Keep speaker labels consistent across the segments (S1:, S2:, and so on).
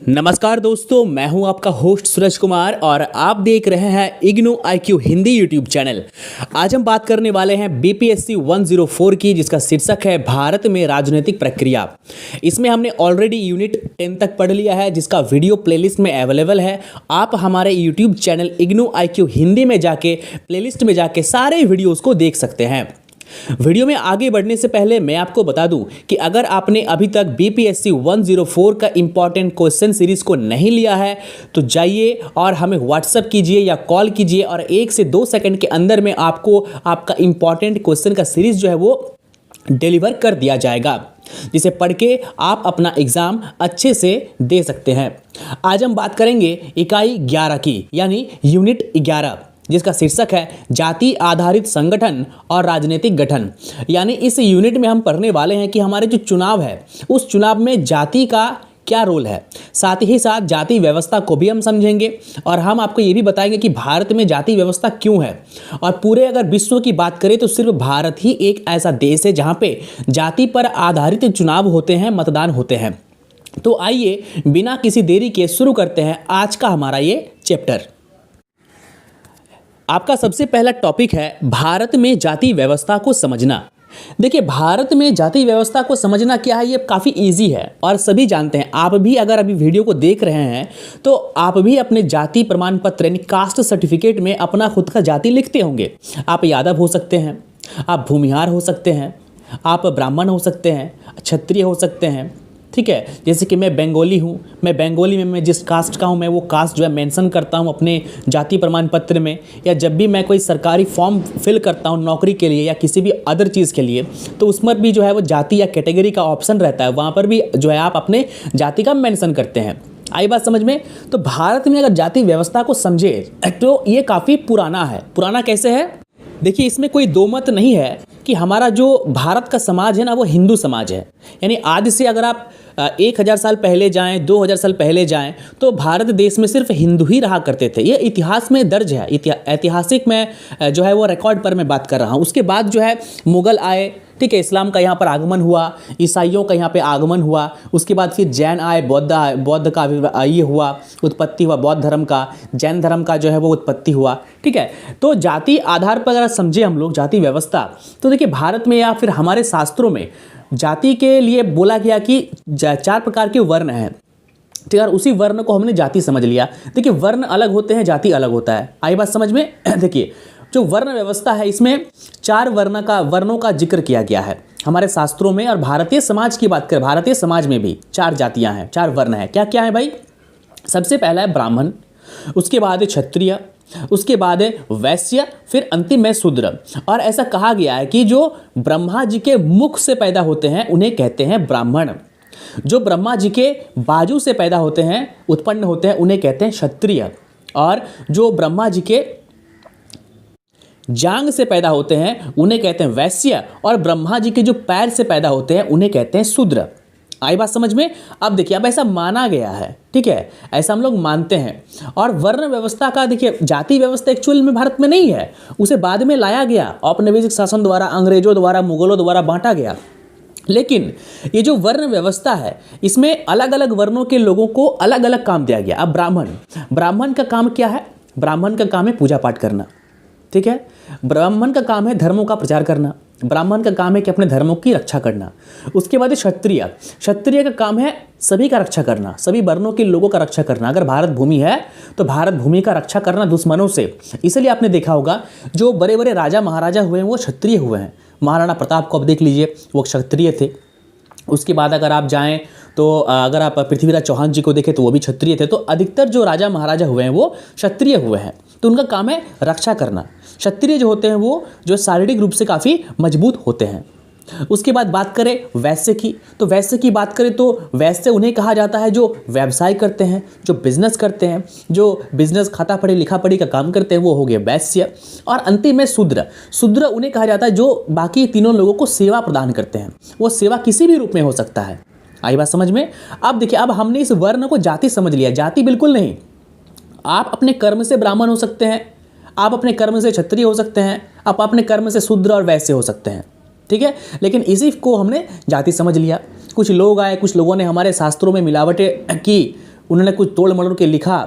S1: नमस्कार दोस्तों, मैं हूं आपका होस्ट सूरज कुमार और आप देख रहे हैं IGNOU IQ Hindi YouTube channel. आज हम बात करने वाले हैं BPSC 104 की, जिसका शीर्षक है भारत में राजनीतिक प्रक्रिया। इसमें हमने ऑलरेडी यूनिट 10 तक पढ़ लिया है, जिसका वीडियो प्लेलिस्ट में अवेलेबल है। आप हमारे YouTube channel IGNOU IQ Hindi में जाके प्लेलिस्ट में जाके सारे वीडियोज़ को देख सकते हैं। वीडियो में आगे बढ़ने से पहले मैं आपको बता दूं कि अगर आपने अभी तक BPSC 104 का इंपॉर्टेंट क्वेश्चन सीरीज को नहीं लिया है तो जाइए और हमें व्हाट्सएप कीजिए या कॉल कीजिए और 1 से 2 सेकंड के अंदर में आपको आपका इंपॉर्टेंट क्वेश्चन का सीरीज जो है वो डिलीवर कर दिया जाएगा, जिसे पढ़ के आप अपना एग्जाम अच्छे से दे सकते हैं। आज हम बात करेंगे इकाई 11 की, यानी यूनिट 11, जिसका शीर्षक है जाति आधारित संगठन और राजनीतिक गठन। यानी इस यूनिट में हम पढ़ने वाले हैं कि हमारे जो चुनाव है उस चुनाव में जाति का क्या रोल है, साथ ही साथ जाति व्यवस्था को भी हम समझेंगे और हम आपको ये भी बताएंगे कि भारत में जाति व्यवस्था क्यों है। और पूरे अगर विश्व की बात करें तो सिर्फ भारत ही एक ऐसा देश है जहाँ पे जाति पर आधारित चुनाव होते हैं, मतदान होते हैं। तो आइए बिना किसी देरी के शुरू करते हैं आज का हमारा ये चैप्टर। आपका सबसे पहला टॉपिक है भारत में जाति व्यवस्था को समझना। देखिए, भारत में जाति व्यवस्था को समझना क्या है, ये काफ़ी इजी है और सभी जानते हैं। आप भी अगर अभी वीडियो को देख रहे हैं तो आप भी अपने जाति प्रमाण पत्र यानी कास्ट सर्टिफिकेट में अपना खुद का जाति लिखते होंगे। आप यादव हो सकते हैं, आप भूमिहार हो सकते हैं, आप ब्राह्मण हो सकते हैं, क्षत्रिय हो सकते हैं, ठीक है। जैसे कि मैं बंगाली हूँ, मैं बंगाली में मैं जिस कास्ट का हूँ मैं वो कास्ट जो है मेंशन करता हूँ अपने जाति प्रमाण पत्र में। या जब भी मैं कोई सरकारी फॉर्म फिल करता हूँ नौकरी के लिए या किसी भी अदर चीज़ के लिए, तो उसमें भी जो है वो जाति या कैटेगरी का ऑप्शन रहता है, वहाँ पर भी जो है आप अपने जाति का मेंशन करते हैं। आई बात समझ में? तो भारत में अगर जाति व्यवस्था को समझे तो ये काफ़ी पुराना है। पुराना कैसे है? देखिए, इसमें कोई दो मत नहीं है कि हमारा जो भारत का समाज है ना वो हिंदू समाज है। यानी आज से अगर आप 1000 साल पहले जाएं, 2000 साल पहले जाएं तो भारत देश में सिर्फ हिंदू ही रहा करते थे। ये इतिहास में दर्ज है, ऐतिहासिक में जो है वो रिकॉर्ड पर मैं बात कर रहा हूँ। उसके बाद जो है मुगल आए, ठीक है, इस्लाम का यहाँ पर आगमन हुआ, ईसाइयों का यहाँ पे आगमन हुआ, उसके बाद फिर जैन आए, बौद्ध का ये हुआ, उत्पत्ति हुआ बौद्ध धर्म का, जैन धर्म का जो है वो उत्पत्ति हुआ, ठीक है। तो जाति आधार पर अगर समझे हम लोग जाति व्यवस्था, तो देखिए भारत में या फिर हमारे शास्त्रों में जाति के लिए बोला गया कि 4 प्रकार के वर्ण हैं, ठीक है। उसी वर्ण को हमने जाति समझ लिया। देखिए, वर्ण अलग होते हैं, जाति अलग होता है। आई बात समझ में? देखिए, जो वर्ण व्यवस्था है इसमें 4 वर्णों का जिक्र किया गया है हमारे शास्त्रों में। और भारतीय समाज की बात करें, भारतीय समाज में भी 4 जातियां हैं, 4 वर्ण हैं। क्या क्या है भाई? सबसे पहला है ब्राह्मण, उसके बाद है क्षत्रिय, उसके बाद है वैश्य, फिर अंतिम है शूद्र। और ऐसा कहा गया है कि जो ब्रह्मा जी के मुख से पैदा होते हैं उन्हें कहते हैं ब्राह्मण, जो ब्रह्मा जी के बाजू से पैदा होते हैं, उत्पन्न होते हैं, उन्हें कहते हैं क्षत्रिय, और जो ब्रह्मा जी के जांग से पैदा होते हैं उन्हें कहते हैं वैश्य, और ब्रह्मा जी के जो पैर से पैदा होते हैं उन्हें कहते हैं शूद्र। आई बात समझ में? अब देखिए, अब ऐसा माना गया है, ठीक है, ऐसा हम लोग मानते हैं। और वर्ण व्यवस्था का देखिए, जाति व्यवस्था एक्चुअल में भारत में नहीं है, उसे बाद में लाया गया, औपनिवेशिक शासन द्वारा, अंग्रेजों द्वारा, मुगलों द्वारा बांटा गया। लेकिन ये जो वर्ण व्यवस्था है इसमें अलग अलग वर्णों के लोगों को अलग अलग काम दिया गया। अब ब्राह्मण का काम क्या है? ब्राह्मण का काम है पूजा पाठ करना, ठीक है। ब्राह्मण का काम है धर्मों का प्रचार करना, ब्राह्मण का काम है कि अपने धर्मों की रक्षा करना। उसके बाद क्षत्रिय का काम है सभी का रक्षा करना, सभी वर्णों के लोगों का रक्षा करना। अगर भारत भूमि है तो भारत भूमि का रक्षा करना दुश्मनों से। इसलिए आपने देखा होगा जो बड़े बड़े राजा महाराजा हुए हैं वो क्षत्रिय हुए हैं। महाराणा प्रताप को आप देख लीजिए, वो क्षत्रिय थे। उसके बाद अगर आप जाएं तो अगर आप पृथ्वीराज चौहान जी को देखें तो वो भी क्षत्रिय थे। तो अधिकतर जो राजा महाराजा हुए हैं वो क्षत्रिय हुए हैं, तो उनका काम है रक्षा करना। क्षत्रिय जो होते हैं वो जो शारीरिक रूप से काफ़ी मजबूत होते हैं। उसके बाद बात करें वैश्य की, तो वैश्य की बात करें तो वैश्य उन्हें कहा जाता है जो व्यवसाय करते हैं, जो बिजनेस करते हैं, जो बिजनेस खाता पढ़ी लिखा पढ़ी का काम करते हैं, वो हो गया वैश्य। और अंतिम में शूद्र उन्हें कहा जाता है जो बाकी तीनों लोगों को सेवा प्रदान करते हैं। वो सेवा किसी भी रूप में हो सकता है। आई बात समझ में? अब देखिए, अब हमने इस वर्ण को जाति समझ लिया, जाति बिल्कुल नहीं। आप अपने कर्म से ब्राह्मण हो सकते हैं, आप अपने कर्म से क्षत्रिय हो सकते हैं, आप अपने कर्म से शूद्र और वैश्य हो सकते हैं, ठीक है। लेकिन इसी को हमने जाति समझ लिया। कुछ लोग आए, कुछ लोगों ने हमारे शास्त्रों में मिलावटें की, उन्होंने कुछ तोड़ मरोड़ के लिखा,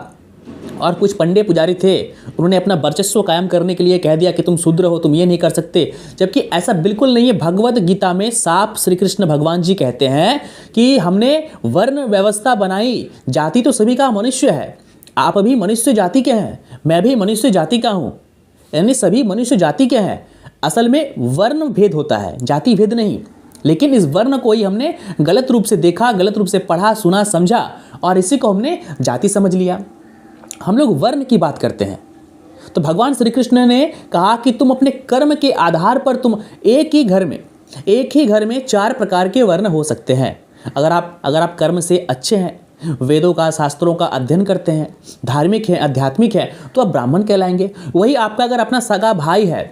S1: और कुछ पंडे पुजारी थे, उन्होंने अपना वर्चस्व कायम करने के लिए कह दिया कि तुम शूद्र हो, तुम ये नहीं कर सकते, जबकि ऐसा बिल्कुल नहीं है। भगवत गीता में साफ श्री कृष्ण भगवान जी कहते हैं कि हमने वर्ण व्यवस्था बनाई, जाति तो सभी का मनुष्य है, आप भी मनुष्य जाति के हैं, मैं भी मनुष्य जाति का हूँ, यानी सभी मनुष्य जाति के हैं। असल में वर्ण भेद होता है, जाति भेद नहीं, लेकिन इस वर्ण को ही हमने गलत रूप से देखा, गलत रूप से पढ़ा, सुना, समझा, और इसी को हमने जाति समझ लिया। हम लोग वर्ण की बात करते हैं, तो भगवान श्री कृष्ण ने कहा कि तुम अपने कर्म के आधार पर तुम एक ही घर में 4 प्रकार के वर्ण हो सकते हैं। अगर आप कर्म से अच्छे हैं, वेदों का, शास्त्रों का अध्ययन करते हैं, धार्मिक हैं, आध्यात्मिक हैं, तो आप ब्राह्मण कहलाएंगे। वही आपका अगर अपना सगा भाई है,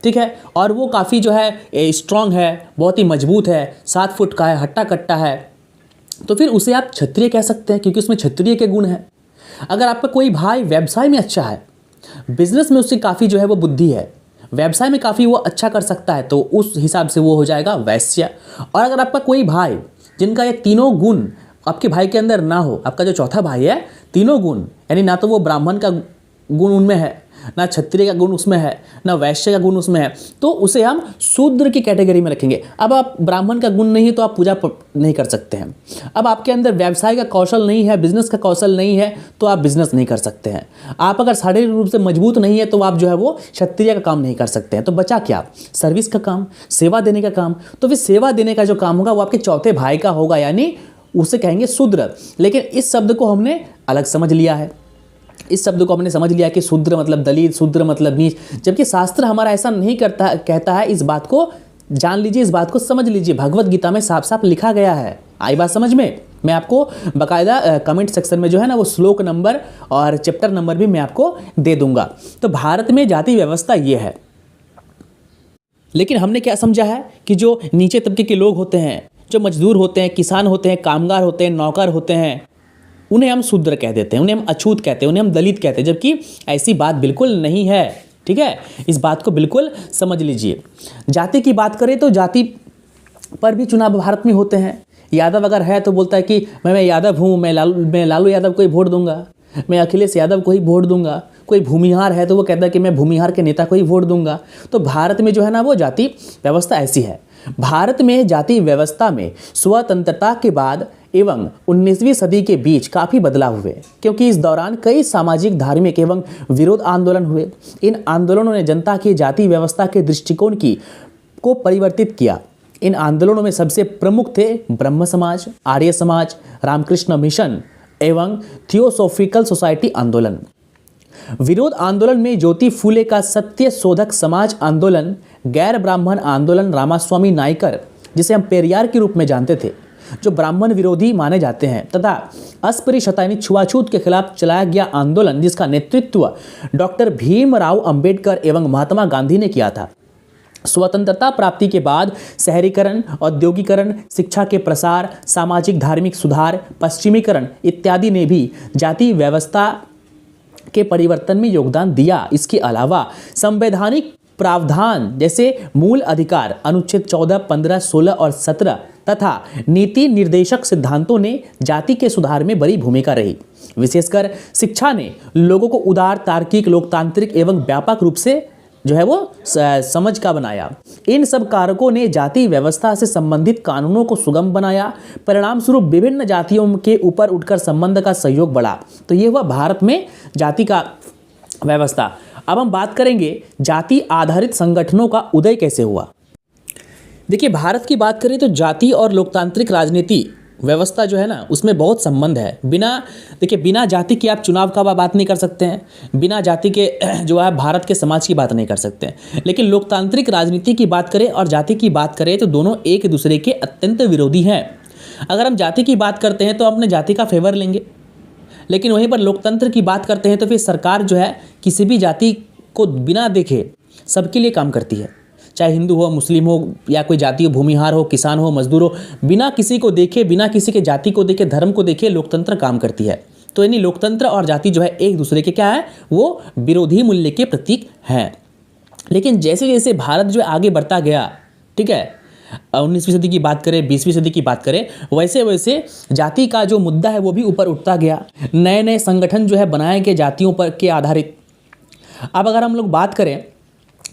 S1: ठीक है, और वो काफ़ी जो है स्ट्रांग है, बहुत ही मजबूत है, 7 फुट का है, हट्टा कट्टा है, तो फिर उसे आप क्षत्रिय कह सकते हैं, क्योंकि उसमें क्षत्रिय के गुण हैं। अगर आपका कोई भाई व्यवसाय में अच्छा है, बिजनेस में उससे काफ़ी जो है वो बुद्धि है, व्यवसाय में काफ़ी वो अच्छा कर सकता है, तो उस हिसाब से वो हो जाएगा वैश्य। और अगर आपका कोई भाई जिनका ये तीनों गुण आपके भाई के अंदर ना हो, आपका जो चौथा भाई है, तीनों गुण, यानी ना तो वो ब्राह्मण का गुण उनमें है, ना क्षत्रिय का गुण उसमें है, ना वैश्य का गुण उसमें है, तो उसे हम शूद्र की कैटेगरी में रखेंगे। अब आप ब्राह्मण का गुण नहीं है तो आप पूजा नहीं कर सकते हैं। अब आपके अंदर व्यवसाय का कौशल नहीं है, बिजनेस का कौशल नहीं है, तो आप बिजनेस नहीं कर सकते हैं। आप अगर शारीरिक रूप से मजबूत नहीं है तो आप जो है वो क्षत्रिय का काम नहीं कर सकते हैं। तो बचा क्या? सर्विस का काम, सेवा देने का काम। तो फिर सेवा देने का जो काम होगा वो आपके चौथे भाई का होगा, यानी उसे कहेंगे शूद्र। लेकिन इस शब्द को हमने अलग समझ लिया है, इस शब्द को हमने समझ लिया कि शूद्र मतलब दलित, शूद्र मतलब नीच, जबकि शास्त्र हमारा ऐसा नहीं कहता है। इस बात को जान लीजिए, इस बात को समझ लीजिए, भगवत गीता में साफ साफ लिखा गया है। आई बात समझ में? मैं आपको बाकायदा कमेंट सेक्शन में जो है ना वो श्लोक नंबर और चैप्टर नंबर भी मैं आपको दे दूंगा। तो भारत में जाति व्यवस्था ये है। लेकिन हमने क्या समझा है कि जो नीचे तबके के लोग होते हैं, जो मजदूर होते हैं, किसान होते हैं, कामगार होते हैं, नौकर होते हैं, उन्हें हम शूद्र कह देते हैं, उन्हें हम अछूत कहते हैं, उन्हें हम दलित कहते हैं, जबकि ऐसी बात बिल्कुल नहीं है। ठीक है, इस बात को बिल्कुल समझ लीजिए। जाति की बात करें तो जाति पर भी चुनाव भारत में होते हैं। यादव अगर है तो बोलता है कि मैं यादव हूँ, मैं लालू यादव को ही वोट दूंगा, मैं अखिलेश यादव को ही वोट दूंगा। कोई भूमिहार है तो वो कहता है कि मैं भूमिहार के नेता को ही वोट दूंगा। तो भारत में जो है ना वो जाति व्यवस्था ऐसी है। भारत में जाति व्यवस्था में स्वतंत्रता के बाद एवं 19वीं सदी के बीच काफ़ी बदलाव हुए, क्योंकि इस दौरान कई सामाजिक, धार्मिक एवं विरोध आंदोलन हुए। इन आंदोलनों ने जनता की जाति व्यवस्था के दृष्टिकोण को परिवर्तित किया। इन आंदोलनों में सबसे प्रमुख थे ब्रह्म समाज, आर्य समाज, रामकृष्ण मिशन एवं थियोसॉफिकल सोसाइटी आंदोलन। विरोध आंदोलन में ज्योति फूले का सत्य शोधक समाज आंदोलन, गैर ब्राह्मण आंदोलन रामास्वामी नायकर, जिसे हम पेरियार के रूप में जानते थे, जो ब्राह्मण विरोधी माने जाते हैं, तथा अस्पृश्यता यानी छुआछूत के खिलाफ चलाया गया आंदोलन, जिसका नेतृत्व डॉक्टर भीमराव अंबेडकर एवं महात्मा गांधी ने किया था। स्वतंत्रता प्राप्ति के बाद शहरीकरण, औद्योगिकरण, शिक्षा के प्रसार, सामाजिक धार्मिक सुधार, पश्चिमीकरण इत्यादि ने भी जाति व्यवस्था के परिवर्तन में योगदान दिया। इसके अलावा संवैधानिक प्रावधान जैसे मूल अधिकार अनुच्छेद 14, 15, 16 और 17 तथा नीति निर्देशक सिद्धांतों ने जाति के सुधार में बड़ी भूमिका रही। विशेषकर शिक्षा ने लोगों को उदार, तार्किक, लोकतांत्रिक एवं व्यापक रूप से जो है वो समझ का बनाया। इन सब कारकों ने जाति व्यवस्था से संबंधित कानूनों को सुगम बनाया। परिणाम स्वरूप विभिन्न जातियों के ऊपर उठकर संबंध का सहयोग बढ़ा। तो ये हुआ भारत में जाति का व्यवस्था। अब हम बात करेंगे जाति आधारित संगठनों का उदय कैसे हुआ। देखिए, भारत की बात करें तो जाति और लोकतांत्रिक राजनीति व्यवस्था जो है ना उसमें बहुत संबंध है। बिना जाति के आप चुनाव का बात नहीं कर सकते हैं, बिना जाति के जो है भारत के समाज की बात नहीं कर सकते हैं। लेकिन लोकतांत्रिक राजनीति की बात करें और जाति की बात करें तो दोनों एक दूसरे के अत्यंत विरोधी हैं। अगर हम जाति की बात करते हैं तो अपने जाति का फेवर लेंगे, लेकिन वहीं पर लोकतंत्र की बात करते हैं तो फिर सरकार जो है किसी भी जाति को बिना देखे सबके लिए काम करती है, चाहे हिंदू हो, मुस्लिम हो, या कोई जाति हो, भूमिहार हो, किसान हो, मजदूर हो, बिना किसी को देखे, बिना किसी के जाति को देखे, धर्म को देखे लोकतंत्र काम करती है। तो यानी लोकतंत्र और जाति जो है एक दूसरे के क्या है, वो विरोधी मूल्य के प्रतीक हैं। लेकिन जैसे जैसे भारत जो आगे बढ़ता गया, ठीक है, 19वीं सदी की बात करें, 20वीं सदी की बात करें, वैसे वैसे जाति का जो मुद्दा है वो भी ऊपर उठता गया। नए नए संगठन जो है बनाए गए जातियों पर के आधारित। अब अगर हम लोग बात करें,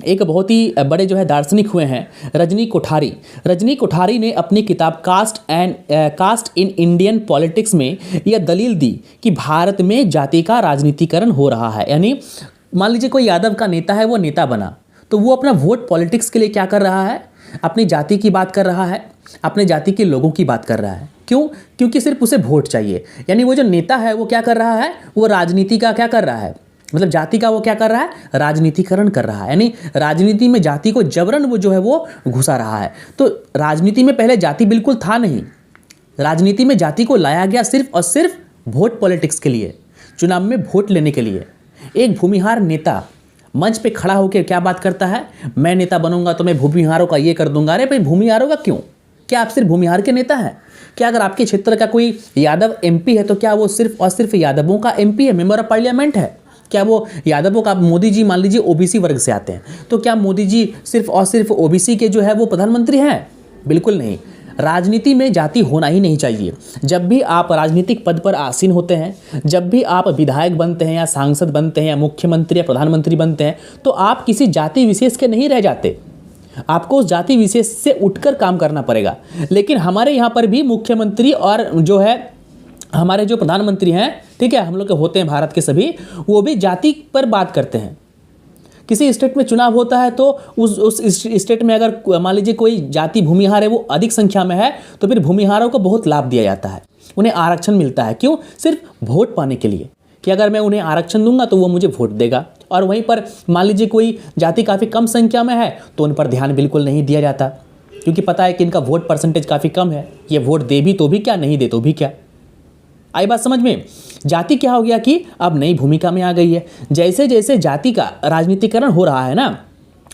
S1: एक बहुत ही बड़े जो है दार्शनिक हुए हैं रजनी कोठारी। रजनी कोठारी ने अपनी किताब कास्ट इन इंडियन पॉलिटिक्स में यह दलील दी कि भारत में जाति का राजनीतिकरण हो रहा है। यानी मान लीजिए कोई यादव का नेता है, वो नेता बना, तो वो अपना वोट पॉलिटिक्स के लिए क्या कर रहा है, अपनी जाति की बात कर रहा है, अपने जाति के लोगों की बात कर रहा है। क्यों? क्योंकि सिर्फ उसे वोट चाहिए। यानी वो जो नेता है वो क्या कर रहा है, वो राजनीति का क्या कर रहा है, मतलब जाति का वो क्या कर रहा है, राजनीतिकरण कर रहा है। यानी राजनीति में जाति को जबरन वो जो है वो घुसा रहा है। तो राजनीति में पहले जाति बिल्कुल था नहीं। राजनीति में जाति को लाया गया सिर्फ और सिर्फ वोट पॉलिटिक्स के लिए, चुनाव में वोट लेने के लिए। एक भूमिहार नेता मंच पे खड़ा होकर क्या बात करता है, मैं नेता बनूंगा तो मैं भूमिहारों का ये कर दूंगा। अरे भाई, भूमिहारों का क्यों? क्या आप सिर्फ भूमिहार के नेता हैं? क्या अगर आपके क्षेत्र का कोई यादव एमपी है तो क्या वो सिर्फ और सिर्फ यादवों का एमपी है, मेंबर ऑफ पार्लियामेंट है? क्या वो यादवों का, मोदी जी मान लीजिए ओबीसी वर्ग से आते हैं, तो क्या मोदी जी सिर्फ और सिर्फ ओबीसी के जो है वो प्रधानमंत्री हैं? बिल्कुल नहीं। राजनीति में जाति होना ही नहीं चाहिए। जब भी आप राजनीतिक पद पर आसीन होते हैं, जब भी आप विधायक बनते हैं या सांसद बनते हैं या मुख्यमंत्री या प्रधानमंत्री बनते हैं, तो आप किसी जाति विशेष के नहीं रह जाते। आपको उस जाति विशेष से उठकर काम करना पड़ेगा। लेकिन हमारे यहाँ पर भी मुख्यमंत्री और जो है हमारे जो प्रधानमंत्री हैं, ठीक है, हम लोग के होते हैं भारत के सभी, वो भी जाति पर बात करते हैं। किसी स्टेट में चुनाव होता है तो उस स्टेट में अगर मान लीजिए कोई जाति भूमिहार है, वो अधिक संख्या में है, तो फिर भूमिहारों को बहुत लाभ दिया जाता है, उन्हें आरक्षण मिलता है। क्यों? सिर्फ वोट पाने के लिए, कि अगर मैं उन्हें आरक्षण दूंगा तो वो मुझे वोट देगा। और वहीं पर मान लीजिए कोई जाति काफ़ी कम संख्या में है तो उन पर ध्यान बिल्कुल नहीं दिया जाता, क्योंकि पता है कि इनका वोट परसेंटेज काफ़ी कम है, ये वोट दे भी तो भी क्या, नहीं दे तो भी क्या। आई बात समझ में? जाति क्या हो गया कि अब नई भूमिका में आ गई है। जैसे जैसे जाति का राजनीतिकरण हो रहा है ना,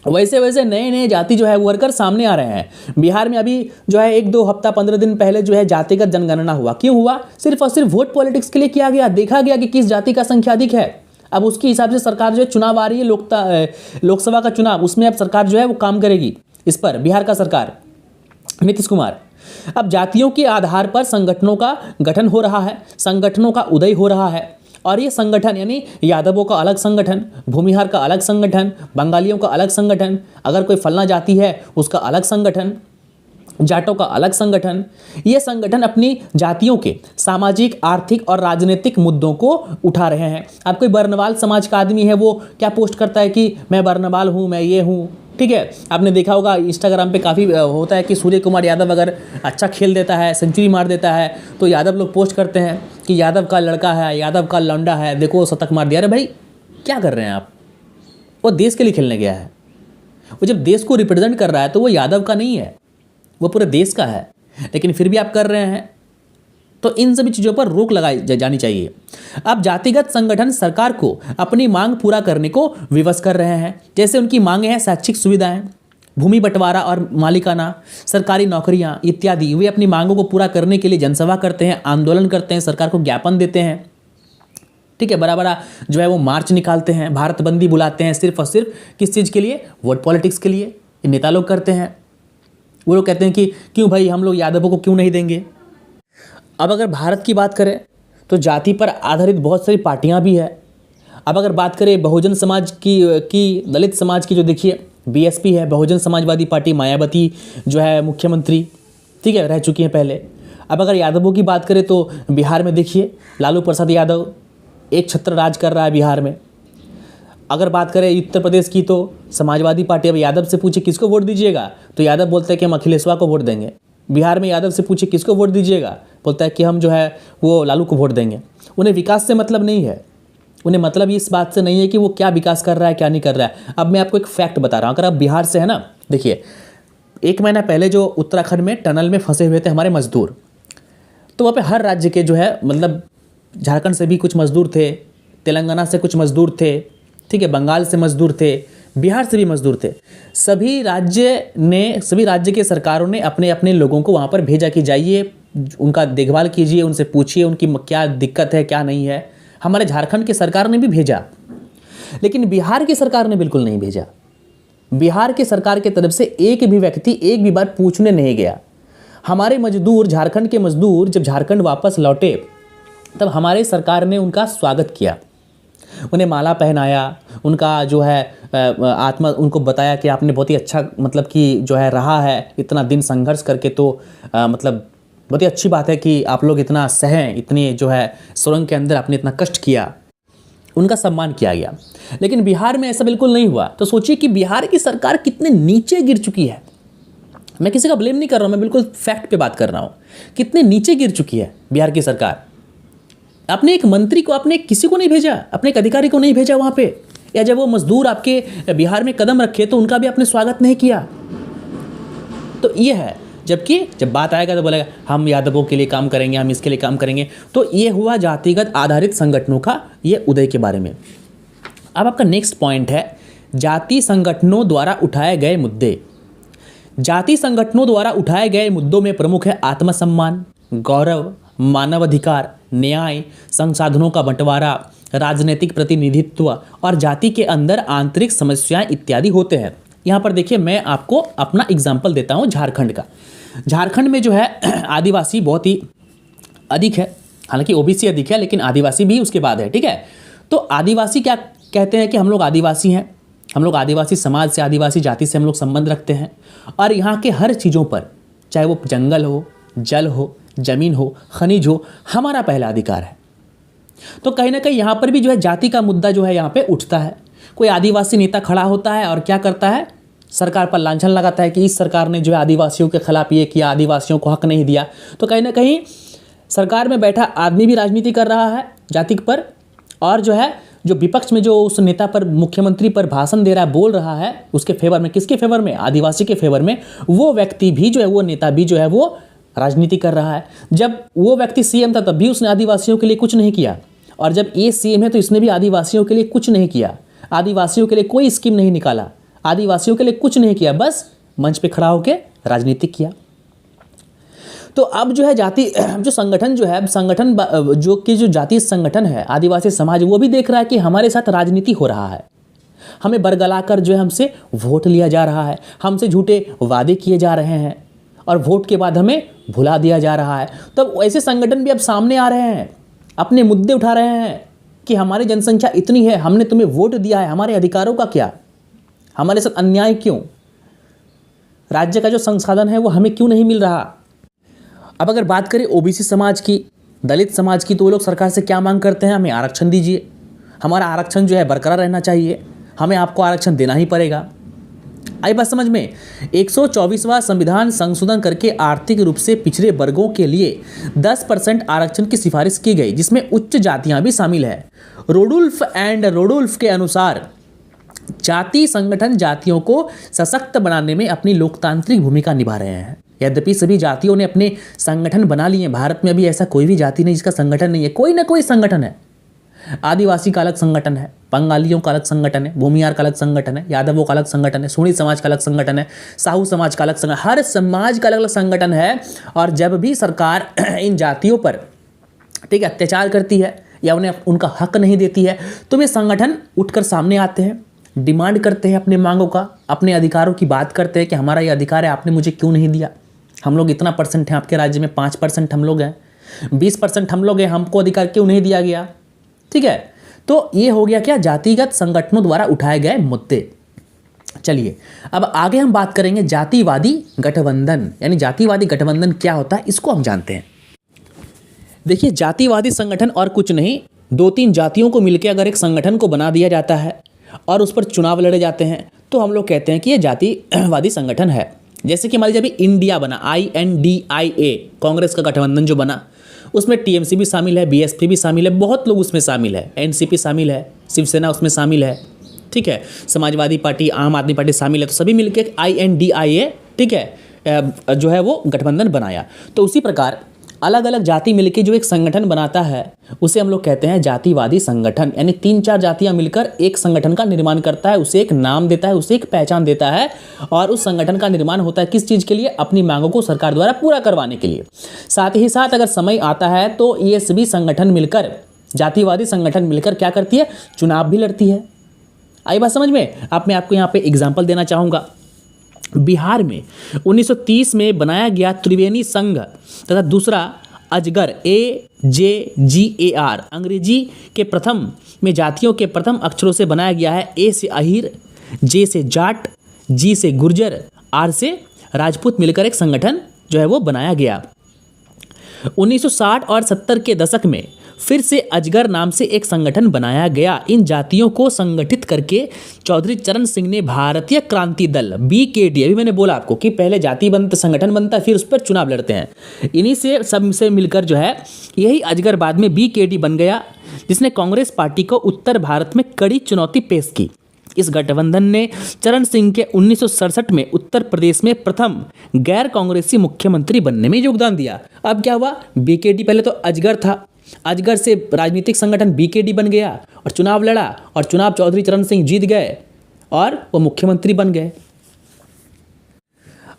S1: वैसे वैसे नए नए जाति जो है वर्कर सामने आ रहे हैं। बिहार में अभी जो है 1-2 हफ्ता 15 दिन पहले जो है जातिगत जनगणना हुआ। क्यों हुआ? सिर्फ और सिर्फ वोट पॉलिटिक्स के लिए किया गया। देखा गया कि किस जाति का संख्या अधिक है। अब उसके हिसाब से सरकार जो है चुनाव आ रही है, लोकसभा का चुनाव, उसमें अब सरकार जो है वो काम करेगी इस पर। बिहार का सरकार नीतीश कुमार, अब जातियों के आधार पर संगठनों का गठन हो रहा है, संगठनों का उदय हो रहा है। और ये संगठन यानी यादवों का अलग संगठन, भूमिहार का अलग संगठन, बंगालियों का अलग संगठन, अगर कोई फलना जाति है उसका अलग संगठन, जाटों का अलग संगठन। ये संगठन अपनी जातियों के सामाजिक, आर्थिक और राजनीतिक मुद्दों को उठा रहे हैं। अब कोई बर्नवाल समाज का आदमी है, वो क्या पोस्ट करता है कि मैं बर्नवाल हूँ, मैं ये हूँ, ठीक है। आपने देखा होगा इंस्टाग्राम पे काफ़ी होता है कि सूर्य कुमार यादव अगर अच्छा खेल देता है, सेंचुरी मार देता है, तो यादव लोग पोस्ट करते हैं कि यादव का लड़का है, यादव का लौंडा है, देखो शतक मार दिया। अरे भाई, क्या कर रहे हैं आप? वो देश के लिए खेलने गया है। वो जब देश को रिप्रेजेंट कर रहा है तो वो यादव का नहीं है, वो पूरे देश का है। लेकिन फिर भी आप कर रहे हैं, तो इन सभी चीज़ों पर रोक लगाई जानी चाहिए। अब जातिगत संगठन सरकार को अपनी मांग पूरा करने को विवश कर रहे हैं। जैसे उनकी मांगे हैं शैक्षिक सुविधाएं, भूमि बंटवारा और मालिकाना, सरकारी नौकरियां इत्यादि। वे अपनी मांगों को पूरा करने के लिए जनसभा करते हैं, आंदोलन करते हैं, सरकार को ज्ञापन देते हैं, ठीक है, बड़ा बड़ा जो है वो मार्च निकालते हैं, भारत बंदी बुलाते हैं, सिर्फ और सिर्फ किस चीज़ के लिए? वोट पॉलिटिक्स के लिए। ये नेता लोग करते हैं। वो लोग कहते हैं कि क्यों भाई, हम लोग यादवों को क्यों नहीं देंगे। अब अगर भारत की बात करें तो जाति पर आधारित बहुत सारी पार्टियां भी है। अब अगर बात करें बहुजन समाज की दलित समाज की, जो देखिए बीएसपी है, बहुजन समाजवादी पार्टी, मायावती जो है मुख्यमंत्री, ठीक है, रह चुकी हैं पहले। अब अगर यादवों की बात करें तो बिहार में देखिए लालू प्रसाद यादव एक छत्र राज कर रहा है बिहार में। अगर बात करें उत्तर प्रदेश की तो समाजवादी पार्टी, अब यादव से पूछे किसको वोट दीजिएगा तो यादव बोलते हैं कि हम अखिलेशवा को वोट देंगे। बिहार में यादव से पूछे किसको वोट दीजिएगा, बोलता है कि हम जो है वो लालू को वोट देंगे। उन्हें विकास से मतलब नहीं है, उन्हें मतलब इस बात से नहीं है कि वो क्या विकास कर रहा है, क्या नहीं कर रहा है। अब मैं आपको एक फैक्ट बता रहा हूँ। अगर आप बिहार से है ना, देखिए 1 महीना पहले जो उत्तराखंड में टनल में फंसे हुए थे हमारे मजदूर, तो वहाँ पे हर राज्य के जो है, मतलब झारखंड से भी कुछ मजदूर थे, तेलंगाना से कुछ मजदूर थे, ठीक है, बंगाल से मजदूर थे, बिहार से भी मजदूर थे। सभी राज्य के सरकारों ने अपने अपने लोगों को वहाँ पर भेजा कि जाइए, उनका देखभाल कीजिए, उनसे पूछिए उनकी क्या दिक्कत है, क्या नहीं है। हमारे झारखंड की सरकार ने भी भेजा, लेकिन बिहार की सरकार ने बिल्कुल नहीं भेजा। बिहार की सरकार की तरफ से एक भी व्यक्ति एक भी बार पूछने नहीं गया। हमारे मजदूर, झारखंड के मजदूर जब झारखंड वापस लौटे तब हमारे सरकार ने उनका स्वागत किया, उन्हें माला पहनाया, उनका जो है आत्मा उनको बताया कि आपने बहुत ही अच्छा मतलब कि जो है रहा है इतना दिन संघर्ष करके, तो मतलब बहुत ही अच्छी बात है कि आप लोग इतना सहें, इतनी जो है सुरंग के अंदर आपने इतना कष्ट किया, उनका सम्मान किया गया। लेकिन बिहार में ऐसा बिल्कुल नहीं हुआ। तो सोचिए कि बिहार की सरकार कितने नीचे गिर चुकी है। मैं किसी का ब्लेम नहीं कर रहा हूँ, मैं बिल्कुल फैक्ट पे बात कर रहा हूँ। कितने नीचे गिर चुकी है बिहार की सरकार। आपने एक मंत्री को, आपने किसी को नहीं भेजा, अपने एक अधिकारी को नहीं भेजा वहाँ पे, या जब वो मजदूर आपके बिहार में कदम रखे तो उनका भी आपने स्वागत नहीं किया। तो ये है, जबकि जब बात आएगा तो बोलेगा हम यादवों के लिए काम करेंगे, हम इसके लिए काम करेंगे। तो ये हुआ जातिगत आधारित संगठनों का ये उदय के बारे में। अब आपका नेक्स्ट पॉइंट है जाति संगठनों द्वारा उठाए गए मुद्दे। जाति संगठनों द्वारा उठाए गए मुद्दों में प्रमुख है आत्मसम्मान, गौरव, मानवाधिकार, न्याय, संसाधनों का बंटवारा, राजनीतिक प्रतिनिधित्व और जाति के अंदर आंतरिक समस्याएं इत्यादि होते हैं। यहाँ पर देखिए, मैं आपको अपना एग्जाम्पल देता हूँ झारखंड का। झारखंड में जो है आदिवासी बहुत ही अधिक है, हालांकि ओबीसी अधिक है लेकिन आदिवासी भी उसके बाद है, ठीक है। तो आदिवासी क्या कहते हैं कि हम लोग आदिवासी हैं, हम लोग आदिवासी समाज से, आदिवासी जाति से हम लोग संबंध रखते हैं, और यहाँ के हर चीज़ों पर, चाहे वो जंगल हो, जल हो, जमीन हो, खनिज हो, हमारा पहला अधिकार है। तो कहीं ना कहीं यहाँ पर भी जो है जाति का मुद्दा जो है यहाँ पे उठता है। कोई आदिवासी नेता खड़ा होता है और क्या करता है, सरकार पर लांछन लगाता है कि इस सरकार ने जो है आदिवासियों के खिलाफ ये किया, आदिवासियों को हक नहीं दिया। तो कहीं ना कहीं सरकार में बैठा आदमी भी राजनीति कर रहा है जाति पर, और जो है जो विपक्ष में जो उस नेता पर, मुख्यमंत्री पर भाषण दे रहा है, बोल रहा है, उसके फेवर में, किसके फेवर में, आदिवासी के फेवर में, वो व्यक्ति भी जो है, वो नेता भी जो है वो राजनीति कर रहा है। जब वो व्यक्ति सीएम था तब भी उसने आदिवासियों के लिए कुछ नहीं किया, और जब ये सीएम है तो इसने भी आदिवासियों के लिए कुछ नहीं किया, आदिवासियों के लिए कोई स्कीम नहीं निकाला, आदिवासियों के लिए कुछ नहीं किया, बस मंच पे खड़ा होकर राजनीति किया। तो अब जो है जाति जो संगठन जो है, संगठन जो कि जो जातीय संगठन है, आदिवासी समाज, वो भी देख रहा है कि हमारे साथ राजनीति हो रहा है, हमें बरगलाकर जो है हमसे वोट लिया जा रहा है, हमसे झूठे वादे किए जा रहे हैं, और वोट के बाद हमें भुला दिया जा रहा है। तब ऐसे संगठन भी अब सामने आ रहे हैं, अपने मुद्दे उठा रहे हैं कि हमारी जनसंख्या इतनी है, हमने तुम्हें वोट दिया है, हमारे अधिकारों का क्या, हमारे साथ अन्याय क्यों, राज्य का जो संसाधन है वो हमें क्यों नहीं मिल रहा। अब अगर बात करें ओबीसी समाज की, दलित समाज की, तो वो लोग सरकार से क्या मांग करते हैं, हमें आरक्षण दीजिए, हमारा आरक्षण जो है बरकरार रहना चाहिए, हमें आपको आरक्षण देना ही पड़ेगा। आई बात समझ में। 124वां संविधान संशोधन करके आर्थिक रूप से पिछड़े वर्गों के लिए 10% आरक्षण की सिफारिश की गई, जिसमें उच्च जातियां भी शामिल है। रोडुल्फ के अनुसार जाति संगठन जातियों को सशक्त बनाने में अपनी लोकतांत्रिक भूमिका निभा रहे हैं। यद्यपि सभी जातियों ने अपने संगठन बना लिए, भारत में अभी ऐसा कोई भी जाति नहीं जिसका संगठन नहीं है, कोई ना कोई संगठन है। आदिवासी का अलग संगठन है, बंगालियों का अलग संगठन है, भूमिहार का अलग संगठन है, यादवों का अलग संगठन है, सोनी समाज का अलग संगठन है, साहू समाज का अलग संगठन, हर समाज का अलग अलग संगठन है। और जब भी सरकार इन जातियों पर, ठीक है, अत्याचार करती है या उन्हें उनका हक नहीं देती है, तो वे संगठन उठकर सामने आते हैं, डिमांड करते हैं अपने मांगों का, अपने अधिकारों की बात करते हैं कि हमारा ये अधिकार है, आपने मुझे क्यों नहीं दिया, हम लोग इतना % हैं, आपके राज्य में 5% हम लोग हैं, 20% हम लोग हैं, हमको अधिकार क्यों नहीं दिया गया। ठीक है, तो ये हो गया क्या, जातिगत संगठनों द्वारा उठाए गए मुद्दे। चलिए अब आगे हम बात करेंगे जातिवादी गठबंधन, यानी जातिवादी गठबंधन क्या होता है, इसको हम जानते हैं। देखिए, जातिवादी संगठन और कुछ नहीं, 2-3 जातियों को मिलकर अगर एक संगठन को बना दिया जाता है और उस पर चुनाव लड़े जाते हैं तो हम लोग कहते हैं कि ये जातिवादी संगठन है। जैसे कि मान लीजिए अभी इंडिया बना, INDIA, कांग्रेस का गठबंधन जो बना, उसमें TMC भी शामिल है, BSP भी शामिल है, बहुत लोग उसमें शामिल है, NCP शामिल है, शिवसेना उसमें शामिल है, ठीक है, समाजवादी पार्टी, आम आदमी पार्टी शामिल है। तो सभी मिलकर INDIA, ठीक है, जो है वो गठबंधन बनाया। तो उसी प्रकार अलग अलग जाति मिलकर जो एक संगठन बनाता है उसे हम लोग कहते हैं जातिवादी संगठन। यानी 3-4 जातियां मिलकर एक संगठन का निर्माण करता है, उसे एक नाम देता है, उसे एक पहचान देता है, और उस संगठन का निर्माण होता है किस चीज़ के लिए, अपनी मांगों को सरकार द्वारा पूरा करवाने के लिए। साथ ही साथ अगर समय आता है तो ये सभी संगठन मिलकर, जातिवादी संगठन मिलकर क्या करती है, चुनाव भी लड़ती है। आई बात समझ में? मैं आपको यहाँ पे एग्जाम्पल देना चाहूँगा। बिहार में 1930 में बनाया गया त्रिवेणी संघ तथा दूसरा अजगर AJGAR अंग्रेजी के प्रथम में जातियों के प्रथम अक्षरों से बनाया गया है। A से अहीर, J से जाट, G से गुर्जर, R से राजपूत मिलकर एक संगठन जो है वो बनाया गया। 1960 और 70 के दशक में फिर से अजगर नाम से एक संगठन बनाया गया। इन जातियों को संगठित करके चौधरी चरण सिंह ने भारतीय क्रांति दल BKD, अभी मैंने बोला आपको कि पहले जाति बनता, संगठन बनता, फिर उस पर चुनाव लड़ते हैं, इन्हीं से सब से मिलकर जो है यही अजगर बाद में BKD बन गया, जिसने कांग्रेस पार्टी को उत्तर भारत में कड़ी चुनौती पेश की। इस गठबंधन ने चरण सिंह के 1967 में उत्तर प्रदेश में प्रथम गैर कांग्रेसी मुख्यमंत्री बनने में योगदान दिया। अब क्या हुआ, BKD पहले तो अजगर था, अजगर से राजनीतिक संगठन BKD बन गया और चुनाव लड़ा और चुनाव चौधरी चरण सिंह जीत गए और वो मुख्यमंत्री बन गए।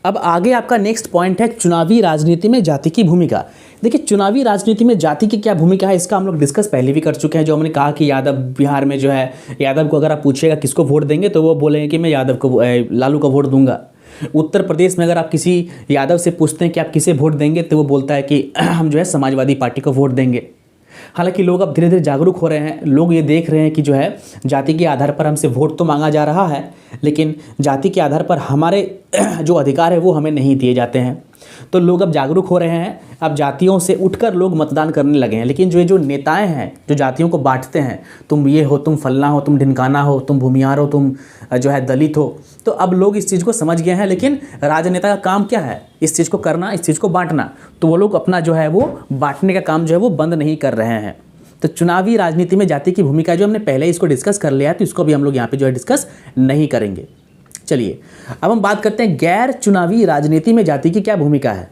S1: अब आगे आपका नेक्स्ट पॉइंट है चुनावी राजनीति में जाति की भूमिका। देखिए, चुनावी राजनीति में जाति की क्या भूमिका है, इसका हम लोग डिस्कस पहले भी कर चुके हैं। जो हमने कहा कि यादव, बिहार में जो है यादव को अगर आप पूछिएगा किसको वोट देंगे तो वो बोलेंगे कि मैं यादव को, लालू को वोट दूंगा। उत्तर प्रदेश में अगर आप किसी यादव से पूछते हैं कि आप किसे वोट देंगे तो वो बोलता है कि हम जो है समाजवादी पार्टी को वोट देंगे। हालांकि लोग अब धीरे धीरे जागरूक हो रहे हैं, लोग ये देख रहे हैं कि जो है जाति के आधार पर हमसे वोट तो मांगा जा रहा है, लेकिन जाति के आधार पर हमारे जो अधिकार है वो हमें नहीं दिए जाते हैं। तो लोग अब जागरूक हो रहे हैं, अब जातियों से उठकर लोग मतदान करने लगे हैं। लेकिन जो नेताएं हैं जो जातियों को बांटते हैं, तुम ये हो, तुम फलना हो, तुम ढिनकाना हो, तुम भूमिहार हो, तुम जो है दलित हो, तो अब लोग इस चीज़ को समझ गए हैं। लेकिन राजनेता का काम क्या है, इस चीज़ को करना, इस चीज़ को बांटना। तो वो लोग अपना जो है वो बांटने का काम जो है वो बंद नहीं कर रहे हैं। तो चुनावी राजनीति में जाति की भूमिका जो हमने पहले इसको डिस्कस कर लिया है, तो इसको भी हम लोग यहाँ पे जो है डिस्कस नहीं करेंगे। चलिए अब हम बात करते हैं गैर चुनावी राजनीति में जाति की क्या भूमिका है।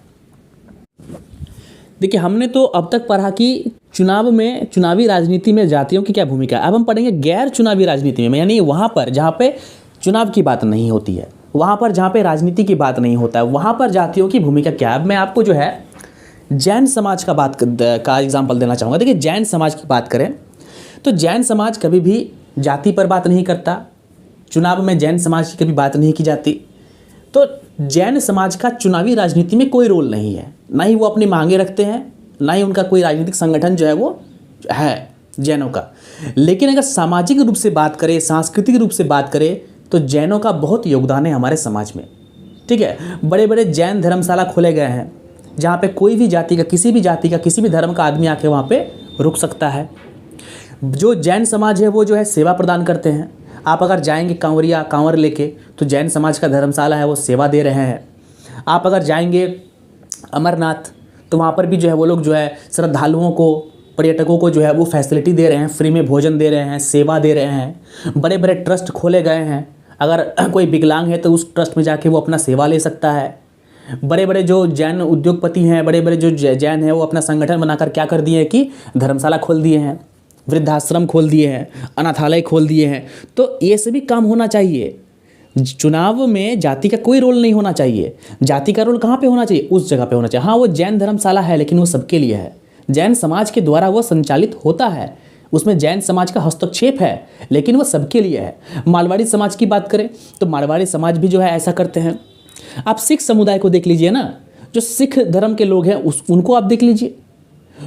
S1: देखिए, हमने तो अब तक पढ़ा कि चुनाव में, चुनावी राजनीति में जातियों की क्या भूमिका है। अब हम पढ़ेंगे गैर चुनावी राजनीति में, यानी वहाँ पर जहाँ पे चुनाव की बात नहीं होती है, वहाँ पर जहाँ पे राजनीति की बात नहीं होता है, वहाँ पर जातियों की भूमिका क्या है। अब मैं आपको जो है जैन समाज का एग्जाम्पल देना चाहूँगा। देखिए, जैन समाज की बात करें तो जैन समाज कभी भी जाति पर बात नहीं करता, चुनाव में जैन समाज की कभी बात नहीं की जाती। तो जैन समाज का चुनावी राजनीति में कोई रोल नहीं है, ना ही वो अपनी मांगे रखते हैं, ना ही उनका कोई राजनीतिक संगठन जो है वो है जैनों का। लेकिन अगर सामाजिक रूप से बात करें, सांस्कृतिक रूप से बात करें, तो जैनों का बहुत योगदान है हमारे समाज में। ठीक है, बड़े बड़े जैन धर्मशाला खोले गए हैं, जहाँ पे कोई भी जाति का, किसी भी जाति का, किसी भी धर्म का आदमी आके वहाँ पे रुक सकता है। जो जैन समाज है वो जो है सेवा प्रदान करते हैं। आप अगर जाएंगे कांवर लेके, तो जैन समाज का धर्मशाला है वो सेवा दे रहे हैं। आप अगर जाएंगे अमरनाथ, तो वहाँ पर भी जो है वो लोग जो है श्रद्धालुओं को, पर्यटकों को जो है वो फैसिलिटी दे रहे हैं, फ्री में भोजन दे रहे हैं, सेवा दे रहे हैं। बड़े बड़े ट्रस्ट खोले गए हैं, अगर कोई विकलांग है तो उस ट्रस्ट में जाके वो अपना सेवा ले सकता है। बड़े बड़े जो जैन उद्योगपति हैं, बड़े बड़े जो जैन हैं, वो अपना संगठन बनाकर क्या कर दिए हैं कि धर्मशाला खोल दिए हैं, वृद्धाश्रम खोल दिए हैं, अनाथालय खोल दिए हैं। तो ये सभी काम होना चाहिए। चुनाव में जाति का कोई रोल नहीं होना चाहिए। जाति का रोल कहाँ पे होना चाहिए, उस जगह पे होना चाहिए। हाँ, वो जैन धर्मशाला है, लेकिन वो सबके लिए है, जैन समाज के द्वारा वो संचालित होता है, उसमें जैन समाज का हस्तक्षेप है, लेकिन वो सबके लिए है। मारवाड़ी समाज की बात करें तो मारवाड़ी समाज भी जो है ऐसा करते हैं। आप सिख समुदाय को देख लीजिए ना, जो सिख धर्म के लोग हैं उनको आप देख लीजिए,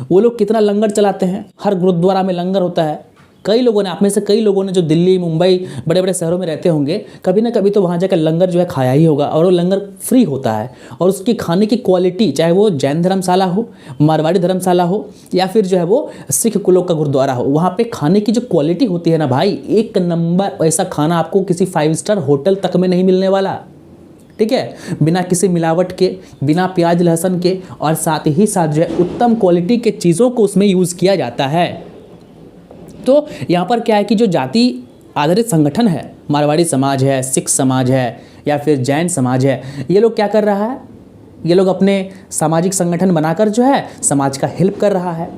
S1: वो लोग कितना लंगर चलाते हैं। हर गुरुद्वारा में लंगर होता है। कई लोगों ने, आप में से कई लोगों ने जो दिल्ली, मुंबई, बड़े बड़े शहरों में रहते होंगे, कभी ना कभी तो वहाँ जाकर लंगर जो है खाया ही होगा, और वो लंगर फ्री होता है। और उसकी खाने की क्वालिटी, चाहे वो जैन धर्मशाला हो, मारवाड़ी धर्मशाला हो, या फिर जो है वो सिख कुलों का गुरुद्वारा हो, वहाँ पे खाने की जो क्वालिटी होती है ना भाई, एक नंबर। ऐसा खाना आपको किसी 5 स्टार होटल तक में नहीं मिलने वाला। ठीक है, बिना किसी मिलावट के, बिना प्याज लहसुन के, और साथ ही साथ जो है उत्तम क्वालिटी के चीज़ों को उसमें यूज़ किया जाता है। तो यहाँ पर क्या है कि जो जाति आधारित संगठन है, मारवाड़ी समाज है, सिख समाज है, या फिर जैन समाज है, ये लोग क्या कर रहा है, ये लोग अपने सामाजिक संगठन बनाकर जो है समाज का हेल्प कर रहा है।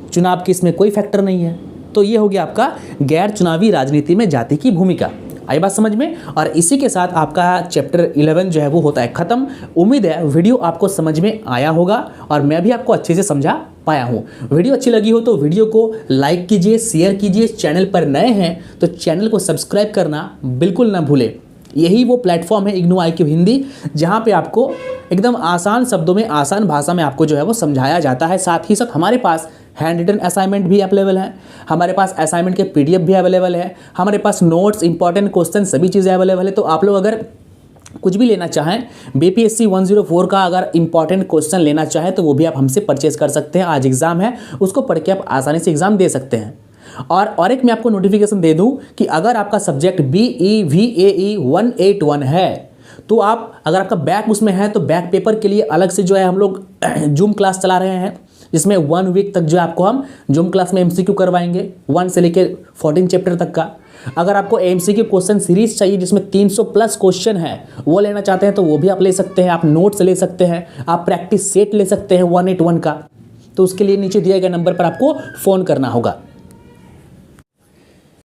S1: चुनाव की इसमें कोई फैक्टर नहीं है। तो ये हो गया आपका गैर चुनावी राजनीति में जाति की भूमिका। आई बात समझ में। और इसी के साथ आपका चैप्टर 11 जो है वो होता है ख़त्म। उम्मीद है वीडियो आपको समझ में आया होगा और मैं भी आपको अच्छे से समझा पाया हूँ। वीडियो अच्छी लगी हो तो वीडियो को लाइक कीजिए, शेयर कीजिए। चैनल पर नए हैं तो चैनल को सब्सक्राइब करना बिल्कुल ना भूलें। यही वो प्लेटफॉर्म है इग्नू IQ हिंदी, जहाँ पे आपको एकदम आसान शब्दों में, आसान भाषा में आपको जो है वो समझाया जाता है। साथ ही साथ हमारे पास हैंड रिटन असाइनमेंट भी अवेलेबल है, हमारे पास असाइनमेंट के PDF भी अवेलेबल है, हमारे पास नोट्स, इंपॉर्टेंट क्वेश्चन, सभी चीज़ें अवेलेबल है। तो आप लोग अगर कुछ भी लेना चाहें, BPSC 104 का अगर इंपॉर्टेंट क्वेश्चन लेना चाहें तो वो भी आप हमसे परचेज कर सकते हैं। आज एग्जाम है, उसको पढ़ के आप आसानी से एग्जाम दे सकते हैं। और एक मैं आपको नोटिफिकेशन दे दूं कि अगर आपका सब्जेक्ट BEVAE 181 है तो अगर आपका बैक उसमें है तो बैक पेपर के लिए अलग से जो है हम लोग जूम क्लास चला रहे हैं, जिसमें 1 वीक तक जो है आपको हम जूम क्लास में MCQ करवाएंगे 1 से लेकर 14 चैप्टर तक का। अगर आपको MCQ क्वेश्चन सीरीज चाहिए जिसमें 300+ क्वेश्चन है, वो लेना चाहते हैं तो वो भी आप ले सकते हैं। आप नोट्स ले सकते हैं, आप प्रैक्टिस सेट ले सकते हैं 181 का। तो उसके लिए नीचे दिए गए नंबर पर आपको फ़ोन करना होगा।